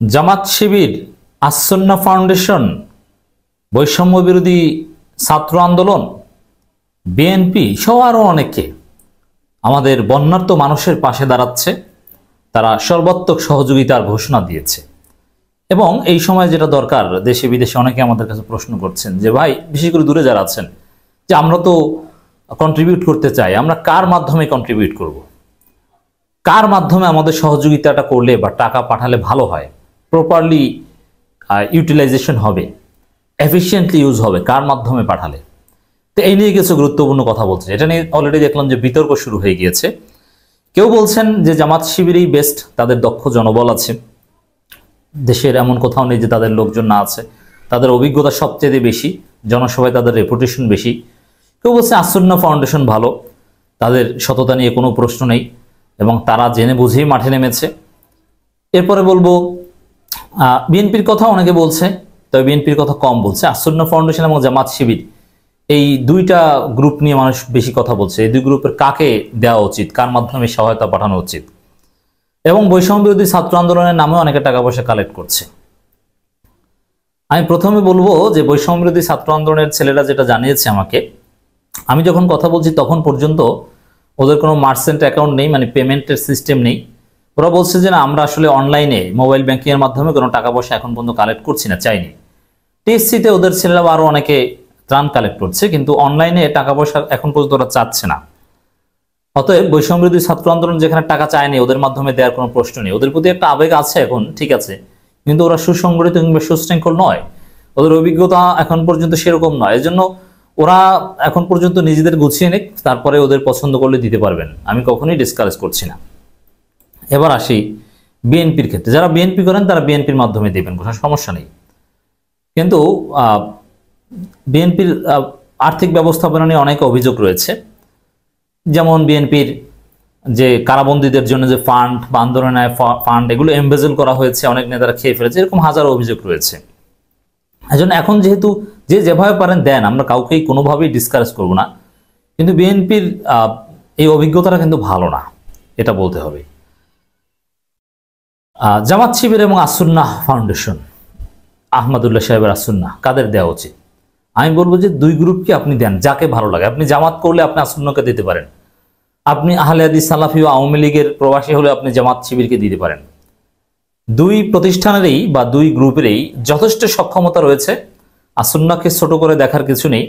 Jamaat Shibir, Assunnah foundation, বৈষম্য বিরোধী ছাত্র আন্দোলন, বিএনপি সহ আরও অনেকে আমাদের বন্যার্ত মানুষের পাশে দাঁড়াচ্ছে। তারা সর্বাত্মক সহযোগিতার ঘোষণা দিয়েছে এবং এই সময় যেটা দরকার, দেশে বিদেশে অনেকে আমাদের কাছে প্রশ্ন করছেন যে ভাই, বিশেষ করে দূরে যারা আছেন, যে আমরা তো কন্ট্রিবিউট করতে চাই, আমরা কার মাধ্যমে কন্ট্রিবিউট করব, কার মাধ্যমে আমাদের সহযোগিতাটা করলে বা টাকা পাঠালে ভালো হয়, প্রপারলি ইউটিলাইজেশন হবে, এফিশিয়েন্টলি ইউজ হবে, কার মাধ্যমে পাঠালে। তো এই নিয়ে কিছু গুরুত্বপূর্ণ কথা বলছে। এটা নিয়ে অলরেডি দেখলাম যে বিতর্ক শুরু হয়ে গিয়েছে। কেউ বলছেন যে জামাত শিবিরই বেস্ট, তাদের দক্ষ জনবল আছে, দেশের এমন কোথাও নেই যে তাদের লোকজন না আছে, তাদের অভিজ্ঞতা সবচেয়ে বেশি, জনসভায় তাদের রেপুটেশন বেশি। কেউ বলছে আসসুন্নাহ ফাউন্ডেশন ভালো, তাদের সততা নিয়ে কোনো প্রশ্ন নেই এবং তারা জেনে বুঝেই মাঠে নেমেছে। এরপরে বলবো বিএনপির কথা অনেকে বলছে, তবে বিএনপির কথা কম বলছে। আসসুন্নাহ ফাউন্ডেশন এবং জামাত শিবির, এই দুইটা গ্রুপ নিয়ে মানুষ বেশি কথা বলছে। এই দুই গ্রুপের কাকে দেওয়া উচিত, কার মাধ্যমে সহায়তা পাঠানো উচিত, এবং বৈষম্য বিরোধী ছাত্র আন্দোলনের নামে অনেকে টাকা পয়সা কালেক্ট করছে। আমি প্রথমে বলবো যে বৈষম্য বিরোধী ছাত্র আন্দোলনের ছেলেরা যেটা জানিয়েছে আমাকে, আমি যখন কথা বলছি তখন পর্যন্ত ওদের কোনো মার্চেন্ট অ্যাকাউন্ট নেই, মানে পেমেন্টের সিস্টেম নেই। ওরা বলছে যে না, আমরা আসলে অনলাইনে মোবাইল ব্যাংকিংয়ের মাধ্যমে কোনো টাকা পয়সা এখন পর্যন্ত কালেক্ট করছি না, চাইনি। টিএসসিতে ওদের ছেলেরা আরও অনেকে ত্রাণ কালেক্ট করছে, কিন্তু অনলাইনে টাকা পয়সা এখন পর্যন্ত ওরা চাচ্ছে না। অতএব বৈষম্য বিরোধী ছাত্র আন্দোলন যেখানে টাকা চায়নি, ওদের মাধ্যমে দেওয়ার কোনো প্রশ্ন নেই। ওদের প্রতি একটা আবেগ আছে এখন, ঠিক আছে, কিন্তু ওরা সুসংগঠিত কিংবা সুশৃঙ্খল নয়, ওদের অভিজ্ঞতা এখন পর্যন্ত সেরকম নয়। এজন্য ওরা এখন পর্যন্ত নিজেদের গুছিয়ে নিক, তারপরে ওদের পছন্দ করলে দিতে পারবেন, আমি কখনোই ডিসকারেজ করছি না। এবার আসি বিএনপির ক্ষেত্রে, যারা বিএনপি করেন তারা বিএনপির মাধ্যমে দেবেন, কোনো সমস্যা নেই। কিন্তু বিএনপির আর্থিক ব্যবস্থাপনা নিয়ে অনেক অভিযোগ রয়েছে। যেমন বিএনপির যে কারাবন্দীদের জন্য যে ফান্ড বা আন্দোলনের ফান্ড, এগুলো এমবেজেল করা হয়েছে, অনেক নেতারা খেয়ে ফেলেছে, এরকম হাজারো অভিযোগ রয়েছে। এজন্য এখন যেহেতু যে যেভাবে পারেন দেন, আমরা কাউকেই কোনোভাবেই ডিসকারেজ করব না, কিন্তু বিএনপির এই অভিজ্ঞতাটা কিন্তু ভালো না, এটা বলতে হবে। জামাত শিবির এবং আসসুন্নাহ ফাউন্ডেশন, আহমদুল্লাহ সাহেবের আসসুন্নাহ, কাদের দেওয়া উচিত? আমি বলবো যে দুই গ্রুপকে আপনি দেন, যাকে ভালো লাগে। আপনি জামাত করলে আপনি আসসুন্নাহকে দিতে পারেন, আপনি আহলে হাদিস সালাফি ও আওয়ামী লীগের প্রবাসী হলে আপনি জামাত শিবিরকে দিতে পারেন। দুই প্রতিষ্ঠানেরই বা দুই গ্রুপেরই যথেষ্ট সক্ষমতা রয়েছে, আসসুন্নাহকে ছোট করে দেখার কিছু নেই।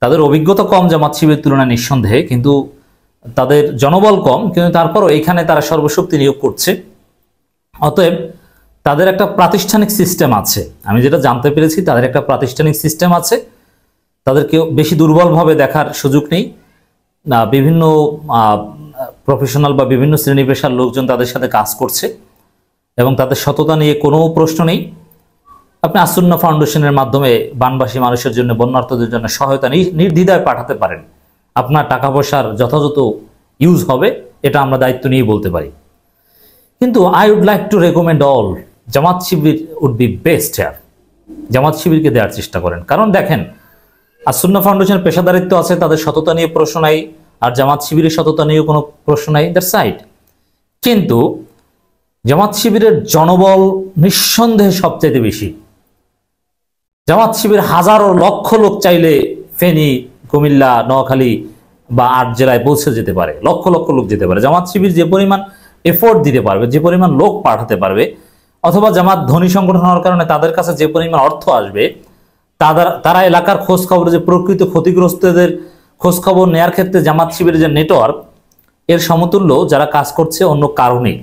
তাদের অভিজ্ঞতা কম জামাত শিবিরের তুলনায় নিঃসন্দেহে, কিন্তু তাদের জনবল কম, কিন্তু তারপরও এখানে তারা সর্বশক্তি নিয়োগ করছে। অতএব তাদের একটা প্রাতিষ্ঠানিক সিস্টেম আছে, আমি যেটা জানতে পেরেছি তাদের একটা প্রাতিষ্ঠানিক সিস্টেম আছে, তাদেরকে বেশি দুর্বলভাবে দেখার সুযোগ নেই। বিভিন্ন প্রফেশনাল বা বিভিন্ন শ্রেণী পেশার লোকজন তাদের সাথে কাজ করছে এবং তাদের সততা নিয়ে কোনো প্রশ্ন নেই। আপনি আসসুন্নাহ ফাউন্ডেশনের মাধ্যমে বানবাসী মানুষের জন্য, বন্যার্থদের জন্য সহায়তা নির্দ্বিধায় পাঠাতে পারেন। আপনার টাকা পয়সার যথাযথ ইউজ হবে, এটা আমরা দায়িত্ব নিয়ে বলতে পারি। কিন্তু I would like to recommend all, Jamaat Shibir would be best here. Jamaat শিবিরকে দেওয়ার চেষ্টা করেন, কারণ দেখেন আসসুন্নাহ ফাউন্ডেশনের পেশাদারিত্ব আছে, তাদের সততা নিয়ে প্রশ্ন নাই, আর জামাত শিবিরের সততা নিয়েও কোনো প্রশ্ন নাই, দ্যাটস রাইট। কিন্তু জামাত শিবিরের জনবল নিঃসন্দেহে সবচাইতে বেশি। জামাত শিবির হাজারো লক্ষ লোক চাইলে ফেনী, কুমিল্লা, নোয়াখালী বা 8 জেলায় পৌঁছে যেতে পারে, লক্ষ লক্ষ লোক যেতে পারে। জামাত শিবির যে পরিমাণ এফোর্ট দিতে পারবে, যে পরিমাণ লোক পাঠাতে পারবে, অথবা জামাত ধনী সংগঠন হওয়ার কারণে তাদের কাছে যে পরিমাণ অর্থ আসবে, তারা এলাকার খোঁজ খবর, যে প্রকৃত ক্ষতিগ্রস্তদের খোঁজ খবর নেয়ার ক্ষেত্রে জামাত শিবিরের যে নেটওয়ার্ক, এর সমতুল্য যারা কাজ করছে অন্য কারণেই।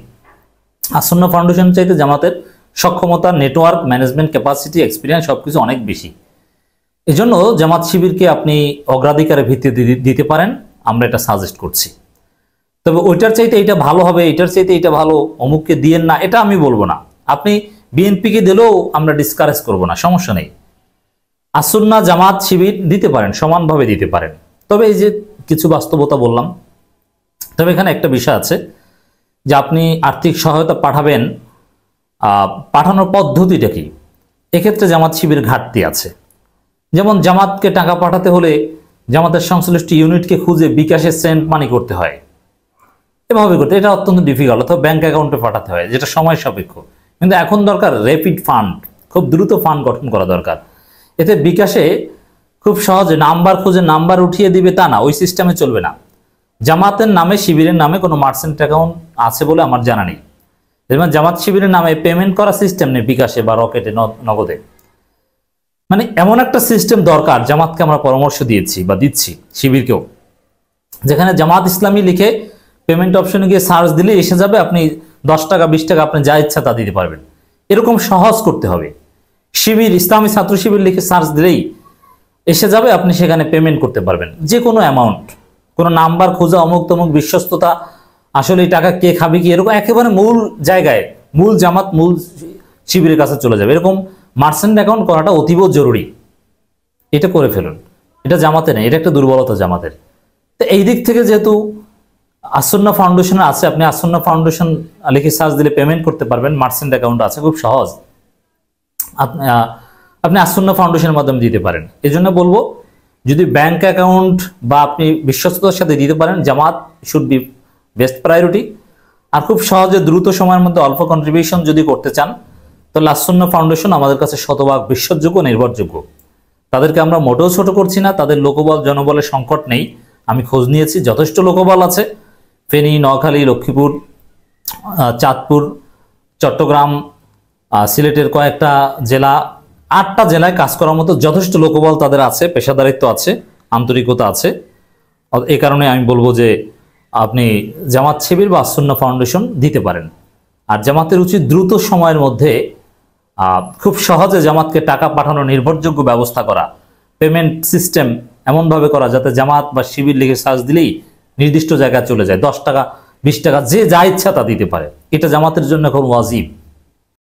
আসসুন্নাহ ফাউন্ডেশন চাইতে জামাতের সক্ষমতা, নেটওয়ার্ক, ম্যানেজমেন্ট ক্যাপাসিটি, এক্সপিরিয়েন্স সবকিছু অনেক বেশি। এজন্য জামাত শিবিরকে আপনি অগ্রাধিকারের ভিত্তিতে দিতে পারেন, আমরা এটা সাজেস্ট করছি। তবে ওইটার চাইতে এইটা ভালো হবে, এটার চাইতে এইটা ভালো, অমুককে দিয়েন না, এটা আমি বলবো না। আপনি বিএনপিকে দিলেও আমরা ডিসকারেজ করব না, সমস্যা নেই। আসসুন্নাহ, জামাত, শিবির দিতে পারেন, সমানভাবে দিতে পারেন। তবে এই যে কিছু বাস্তবতা বললাম, তবে এখানে একটা বিষয় আছে যে আপনি আর্থিক সহায়তা পাঠাবেন, পাঠানোর পদ্ধতিটা কি, এক্ষেত্রে জামাত শিবির ঘাটতি আছে। যেমন জামাতকে টাকা পাঠাতে হলে জামাতের সংশ্লিষ্ট ইউনিটকে খুঁজে বিকাশে সেন্ড মানি করতে হয়, এভাবে করতে, এটা অত্যন্ত ডিফিকাল্ট। অথবা ব্যাংক অ্যাকাউন্টে পাঠাতে হয়, যেটা সময় সাপেক্ষ। কিন্তু এখন দরকার র্যাপিড ফান্ড, খুব দ্রুত ফান্ড গঠন করা দরকার। এতে বিকাশে খুব সহজে নাম্বার খুঁজে নাম্বার উঠিয়ে দিবে তা না, ওই সিস্টেমে চলবে না। জামাতের নামে শিবিরের নামে কোনো মার্চেন্ট অ্যাকাউন্ট আছে বলে আমার জানা নেই। যেমন জামাত শিবিরের নামে পেমেন্ট করা সিস্টেম নেই বিকাশে বা রকেটে, নগদে। মানে এমন একটা সিস্টেম দরকার, জামাতকে আমরা পরামর্শ দিয়েছি বা দিচ্ছি শিবিরকেও, যেখানে জামাত ইসলামী লিখে পেমেন্ট অপশনে গিয়ে সার্চ দিলে এসে যাবে, আপনি 10 টাকা 20 টাকা আপনি যা ইচ্ছা তা দিতে পারবেন। এরকম সহজ করতে হবে। শিবির, ইসলামী ছাত্র শিবির লিখে সার্চ দিলেই এসে যাবে, আপনি সেখানে পেমেন্ট করতে পারবেন যে কোনো অ্যামাউন্ট। কোনো নাম্বার খোঁজা, অমুক তমুক বিশ্বস্ততা, আসলে এই টাকা কে খাবে কি, এরকম একেবারে মূল জায়গায়, মূল জামাত, মূল শিবিরের কাছে চলে যাবে। এরকম মার্চেন্ট অ্যাকাউন্ট করাটা অতীব জরুরি। এটা করে ফেলুন। এটা জামাতে নেই, এটা একটা দুর্বলতা জামাতের। তো এই দিক থেকে যেহেতু আসুন্নাহ ফাউন্ডেশনে আছে, আপনি আসুন্নাহ ফাউন্ডেশন লিখে সার্চ দিলে পেমেন্ট করতে পারবেন। মার্চেন্ট অ্যাকাউন্ট আছে, খুব সহজ। আপনি আসুন্নাহ ফাউন্ডেশনের মাধ্যমে দিতে পারেন। এই জন্য বলবো, যদি ব্যাংক অ্যাকাউন্ট বা আপনি বিশ্বস্ততার সাথে দিতে পারেন, জামাত শুড বি বেস্ট প্রায়োরিটি। আর খুব সহজে দ্রুত সময়ের মধ্যে অল্প কন্ট্রিবিউশন যদি করতে চান, তাহলে আসুন্নাহ ফাউন্ডেশন আমাদের কাছে শতভাগ বিশ্বাসযোগ্য, নির্ভরযোগ্য। তাদেরকে আমরা মোটেও ছোট করছি না। তাদের লোকবল জনবলের সংকট নেই। আমি খোঁজ নিয়েছি, যথেষ্ট লোকবল আছে। ফেনী, নোয়াখালী, লক্ষ্মীপুর, চাঁদপুর, চট্টগ্রাম, সিলেটের কয়েকটা জেলা, 8টা জেলায় কাজ করার মতো যথেষ্ট লোকবল তাদের আছে, পেশাদারিত্ব আছে, আন্তরিকতা আছে। এই কারণে আমি বলবো যে আপনি জামাত শিবির বা আসুন্নাহ ফাউন্ডেশন দিতে পারেন। আর জামাতের উচিত দ্রুত সময়ের মধ্যে খুব সহজে জামাতকে টাকা পাঠানোর নির্ভরযোগ্য ব্যবস্থা করা, পেমেন্ট সিস্টেম এমনভাবে করা যাতে জামাত বা শিবির লিখে সার্চ দিলেই নির্দিষ্ট জায়গায় চলে যায়। 10 টাকা 20 টাকা যে যা ইচ্ছা তা দিতে পারে। এটা জামাতের জন্য খুব ওয়াজিব।